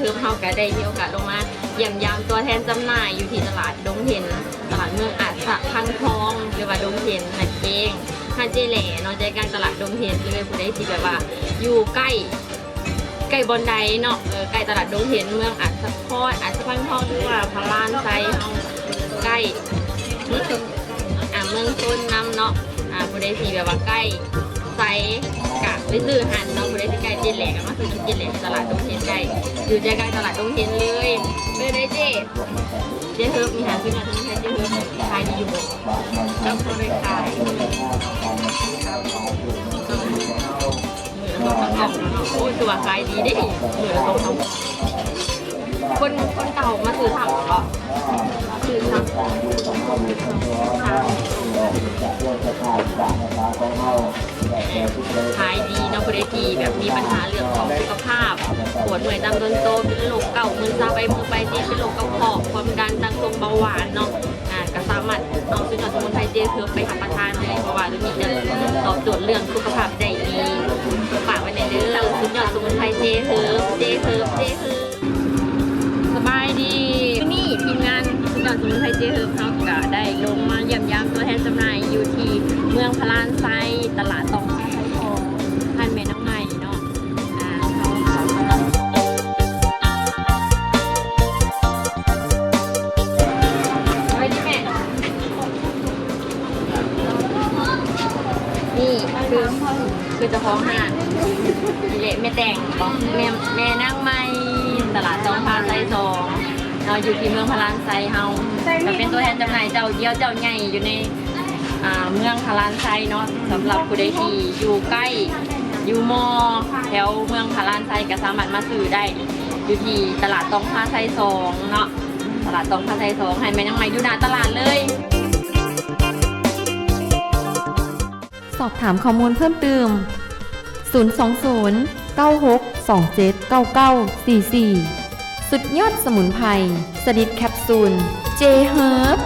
ฮิร์บเฮาก็ได้มีโอกาสลงมาเยี่ยมยามตัวแทนจำหน่ายอยู่ที่ตลาดดงเห็นตลาดเมืองอาสะพังทองหรือว่าดงเห็นนั่นเองฮาเจแหล่เนาะใจกลางตลาดดงเห็นเลยผู้ใดที่แบบว่าอยู่ใกล้บอนไดเนาะใกล้ตลาดดงเห็นเมืองอาสะพอดอาสะพังทองหรือว่าพารานไซเฮาใกล้เมืองต้นน้ำเนาะผู้ใดที่แบบว่าใกล้ไซกะไปซื้อหันเนาะผู้ใดที่ใกล้เจแหล่ก็มาซื้อเจแหล่ตลาดดงเห็นใกล้อยู่ใจกลางตลาดดงเห็นเลยได้เจ๊เฮิร์บมีหาซื้อมาทั้งแค่เจ๊เฮิร์บขายดีอยู่ก็คนไปขายโอ้ตัวขายดีได้เหลือตรงเขาคนเก่ามาซื้อทำก็ซื้อทำขายดีเนาะคุณไอทีแบบมีปัญหาเรื่องของสุขภาพปวดเมื่อยตามต้นโตเป็นโรคเก่ามือซาไปมือไปที่เป็นโรคกระเพาะความดันตั้งตรงเบาหวานเนาะก็สามารถเอาซื้อสมุนไพรเจเทิร์บไปรับประทานเลยเพราะว่าตัวนี้จะตอบโจทย์เรื่องสุขภาพได้ดีฝากไว้ในเด้อซื้อสมุนไพรเจเทิร์บสบายดีนี่ทีมงานซื้อสมุนไพรเจเทิร์บเขาก็ได้ลงมาเยี่ยมยามตัวแทนจำหน่ายอยู่ที่เมืองพารานไซตลาดตองไทยทองท่านแม่น้องใหม่เนาะนี่คือเจ้าของห้างดิเละแม่แต่งบอกแม่นั่งไม้ตลาดตองพาไซสองเราอยู่ที่เมืองพารานไซเฮาจะเป็นตัวแทนจำหน่ายเจ้าเดียวเจ้าใหญ่อยู่ในเมืองพารานไซเนาะสำหรับผู้ใดที่อยู่ใกล้อยู่มอแถวเมืองพารานไซก็สามารถมาซื้อได้อยู่ที่ตลาดตองพาไซสองเนาะตลาดตองพาไซสองให้แม่นั่งไม้อยู่หน้าตลาดเลยสอบถามข้อมูลเพิ่มเติม020 96 27 9944 สุดยอดสมุนไพรสดิดแคปซูล J Herb